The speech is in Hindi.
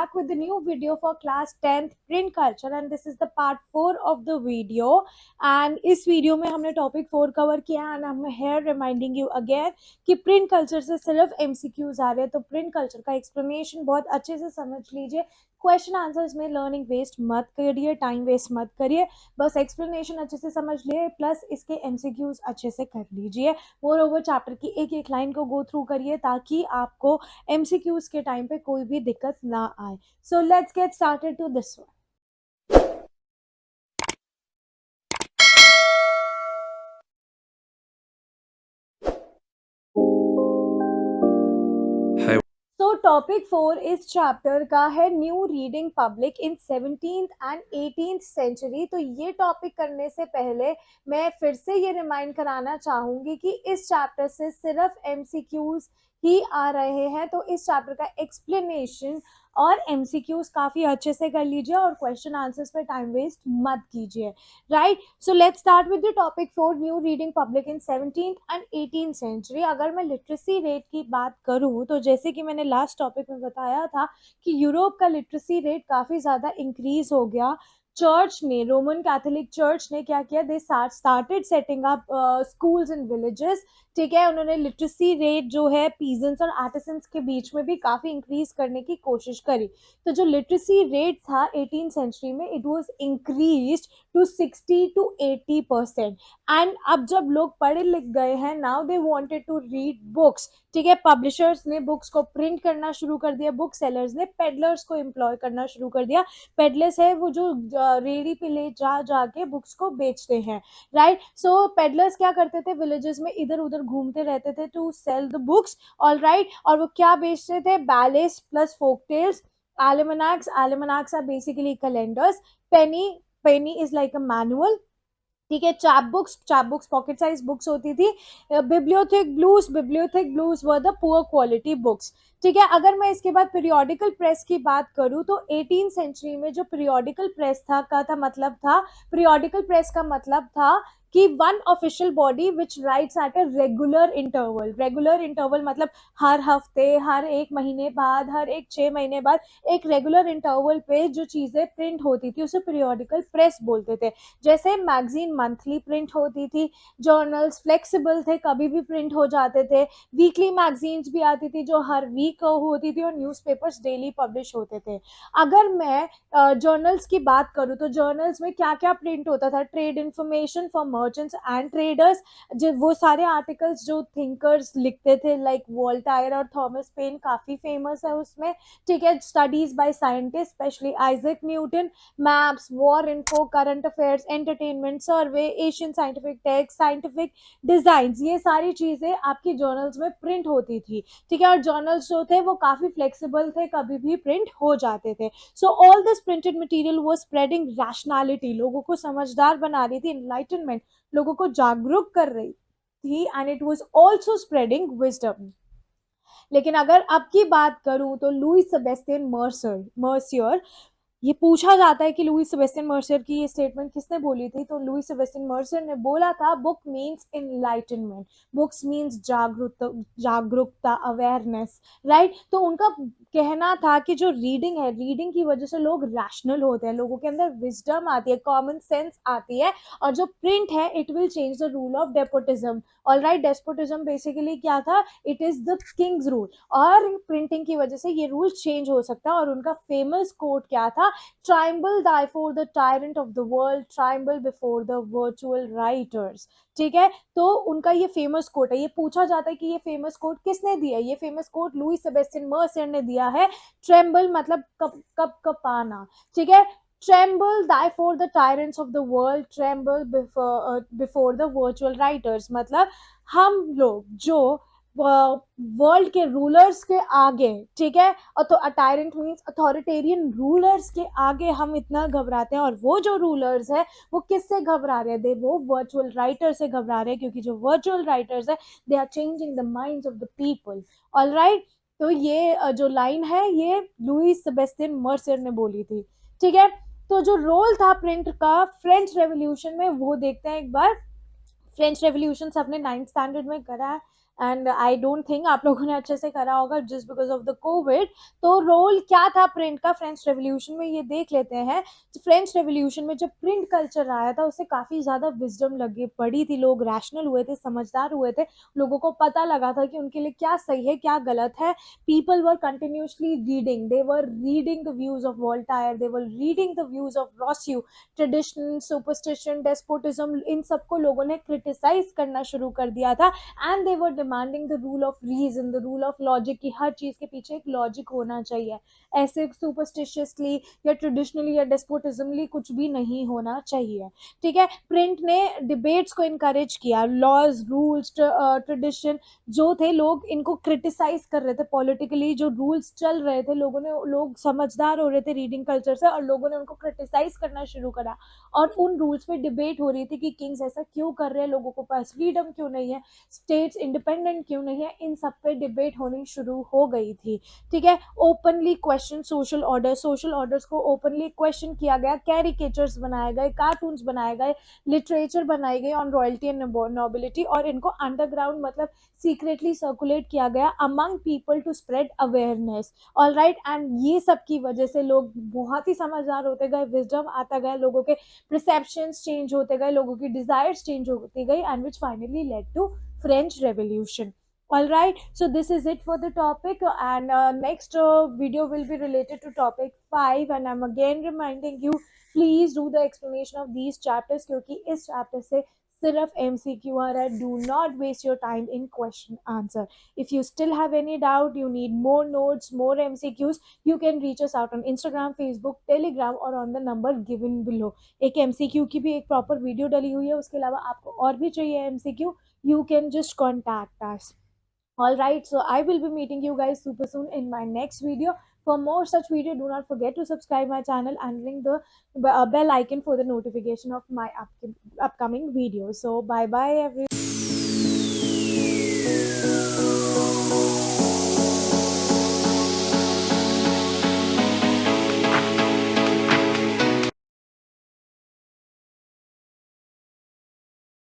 back with the new video for class 10th print culture and this is the part 4 of the video and इस वीडियो में हमने टॉपिक 4 कवर किया एंड हम हेयर रिमाइंडिंग यू अगेन कि प्रिंट कल्चर से सिर्फ एमसीक्यूज आ रहे हैं तो प्रिंट कल्चर का एक्सप्लेनेशन बहुत अच्छे से समझ लीजिए। क्वेश्चन आंसर्स में लर्निंग वेस्ट मत करिए, टाइम वेस्ट मत करिए, बस एक्सप्लेनेशन अच्छे से समझ लिए प्लस इसके एमसीक्यूज अच्छे से कर लीजिए। मोर ओवर चैप्टर की एक एक लाइन को गो थ्रू करिए ताकि आपको एमसीक्यूज के टाइम पे कोई भी दिक्कत ना आए। So let's get started to this one. तो टॉपिक 4 इस चैप्टर का है new reading public in 17th and 18th century. तो ये टॉपिक करने से पहले मैं फिर से ये रिमाइंड कराना चाहूंगी कि इस चैप्टर से सिर्फ एमसीक्यूज ही आ रहे हैं, तो इस चैप्टर का एक्सप्लेनेशन और एमसीक्यूज काफी अच्छे से कर लीजिए और क्वेश्चन आंसर्स पे टाइम वेस्ट मत कीजिए। Right, so let's start with the topic 4 new reading public in 17th and 18th century. अगर मैं लिटरेसी रेट की बात करूं तो जैसे कि मैंने लास्ट टॉपिक में बताया था कि यूरोप का लिटरेसी रेट काफी ज्यादा इंक्रीज हो गया। चर्च ने, रोमन कैथोलिक चर्च ने क्या किया, they started setting up schools in villages. ठीक है, उन्होंने लिटरेसी रेट जो है पीजेंट्स और आर्टिसंस के बीच में भी काफी इंक्रीज करने की कोशिश करी। तो जो लिटरेसी रेट था 18th सेंचुरी में it was increased to 60 to 80%। And अब जब लोग पढ़े लिख गए हैं, now they wanted to read books. ठीक है, पब्लिशर्स ने बुक्स को प्रिंट करना शुरू कर दिया, बुक सेलर्स ने पेडलर्स को एम्प्लॉय करना शुरू कर दिया। पेडलर्स है वो जो रेडी पे ले जा जाके बुक्स को बेचते हैं। राइट, सो पेडलर्स क्या करते थे, विलेजेस में इधर उधर घूमते रहते थे to sell the books. All right, और वो क्या बेचते थे, ballads plus folk tales, almanacs are basically calendars, penny is like a manual। ठीक है, cheap books pocket size books होती थी। Bibliotheque Bleue were the poor quality books. ठीक है, अगर मैं इसके बाद पीरियोडिकल प्रेस की बात करूं तो 18th सेंचुरी में जो पीरियोडिकल प्रेस था मतलब था, पीरियोडिकल प्रेस का मतलब था कि one official body which rights at a regular interval मतलब हर हफ्ते, हर एक महीने बाद, हर एक 6 महीने बाद एक रेगुलर इंटरवल पे जो चीजें प्रिंट होती थी उसे पीरियोडिकल प्रेस बोलते थे। जैसे मैगजीन मंथली प्रिंट होती थी, जर्नल्स फ्लेक्सिबल थे, कभी भी प्रिंट हो जाते थे, वीकली मैगजीन्स भी आती थी जो हर वीक होती थी और न्यूज़पेपर्स डेली पब्लिश होते थे। अगर मैं जर्नल्स की बात करूँ तो जर्नल्स में क्या क्या प्रिंट होता था, trade information for merchants and traders, जो वो सारे आर्टिकल्स जो थिंकर्स लिखते थे लाइक वोल्टायर और थॉमस पेन काफी फेमस है उसमें। ठीक है, studies by scientist specially Isaac Newton, maps, war info, current affairs, entertainment, survey, Asian scientific text, scientific design, ये सारी चीजें आपकी जर्नल्स में प्रिंट होती थी। ठीक है, और जर्नल्स जो थे वो काफी फ्लेक्सिबल थे, कभी भी प्रिंट हो जाते थे। So all this printed material was spreading rationality, लोगों को समझदार बना रही थी, एनलाइटनमेंट, लोगों को जागरूक कर रही थी, and it was also spreading wisdom. लेकिन अगर अब की बात करूं तो लुई सेबेस्टियन मर्सियर, ये पूछा जाता है कि लुई सेबेस्टियन मर्सियर की ये स्टेटमेंट किसने बोली थी, तो लुई सेबेस्टियन मर्सियर ने बोला था book means enlightenment, books means जागरूकता, अवेयरनेस। राइट, तो उनका कहना था कि जो रीडिंग है, रीडिंग की वजह से लोग रैशनल होते हैं, लोगों के अंदर विजडम आती है, कॉमन सेंस आती है, और जो प्रिंट है it will change the rule of despotism. All right, despotism basically क्या था, it is the king's rule, और प्रिंटिंग की वजह से ये रूल चेंज हो सकता है। और उनका फेमस कोट क्या था, ट्राइम्बल die for the tyrant of the world, tremble before the virtual writers। ठीक है, तो उनका ये फेमस कोट है। ये पूछा जाता है कि ये फेमस कोट किसने दिया है, ये famous quote Louis Sebastien Mercier ने दिया है। ट्रेम्बल मतलब कप कपाना। ठीक है, tremble die for the tyrants of the world, tremble before the virtual writers मतलब हम लोग जो वर्ल्ड के रूलर्स के आगे, ठीक है, और तो टायरेंट मीन्स अथॉरिटेरियन रूलर्स के आगे हम इतना घबराते हैं, और वो जो रूलर्स है वो किससे घबरा रहे हैं, वो वर्चुअल राइटर से घबरा रहे हैं, क्योंकि जो वर्चुअल राइटर्स है they are changing the minds of the people. All right, तो ये जो लाइन है ये लुई सेबेस्टियन मर्सियर ने बोली थी। ठीक है, तो जो रोल था प्रिंट का फ्रेंच रेवोल्यूशन में वो देखते हैं एक बार। फ्रेंच रेवोल्यूशन सबने 9th स्टैंडर्ड में करा है एंड आई डोंट थिंक आप लोगों ने अच्छे से करा होगा just because of the Covid. तो रोल क्या था प्रिंट का फ्रेंच रेवोल्यूशन में, ये देख लेते हैं। फ्रेंच रेवोल्यूशन में जब प्रिंट कल्चर आया था उससे काफी ज्यादा विजडम लगी पड़ी थी, लोग रैशनल हुए थे, समझदार हुए थे, लोगों को पता लगा था कि उनके लिए क्या सही है क्या गलत है। people were continuously reading, they were reading the views of Voltaire, they were reading the views of Rousseau, tradition, superstition, despotism, इन सबको लोगों ने क्रिटिसाइज करना शुरू कर दिया था। And they were demanding the rule of reason, the rule of logic, की हर चीज के पीछे एक लॉजिक होना चाहिए, ऐसे सुपरस्टिशियसली या ट्रेडिशनली या डेस्पोटिज्मली कुछ भी नहीं होना चाहिए। ठीक है, प्रिंट ने डिबेट्स को इनकरेज किया, लॉज रूल्स ट्रेडिशन जो थे लोग इनको क्रिटिसाइज कर रहे थे पॉलिटिकली, जो रूल्स चल रहे थे लोग समझदार हो रहे थे रीडिंग कल्चर से, और लोगों ने उनको क्रिटिसाइज करना शुरू करा। और उन रूल्स पे डिबेट हो रही थी कि किंग्स ऐसा क्यों कर रहे हैं, लोगों को पास फ्रीडम क्यों नहीं है, स्टेट्स इंडिपेंडेंट क्यों नहीं है, इन सब पे डिबेट होनी शुरू हो गई थी। ठीक है, ओपनली क्वेश्चन सोशल ऑर्डर्स को ओपनली क्वेश्चन किया गया, कैरिकेचर्स बनाए गए, कार्टून्स बनाए गए, लिटरेचर बनाई गई ऑन रॉयल्टी एंड नोबिलिटी, और इनको अंडरग्राउंड मतलब सीक्रेटली सर्कुलेट किया गया among people to spread awareness. All right, and ये सब की वजह से लोग बहुत ही समझदार होते गए, विजडम आता गया, लोगों के परसेप्शंस चेंज होते गए, लोगों की डिजायर्स चेंज होती गई, and which finally led to French revolution. All right, so this is it for the topic, and next video will be related to topic 5, and I'm again reminding you, please do the explanation of these chapters क्योंकि इस chapter से सिर्फ MCQ आ रहा है, do not waste your time in question answer. If you still have any doubt, you need more notes, more MCQs, you can reach us out on Instagram, Facebook, Telegram or on the number given below. एक MCQ की भी एक proper video डली हुई है, उसके अलावा आपको और भी चाहिए MCQ, you can just contact us. All right, so I will be meeting you guys super soon in my next video. For more such video, do not forget to subscribe my channel and ring the bell icon for the notification of my upcoming videos. So bye bye everyone.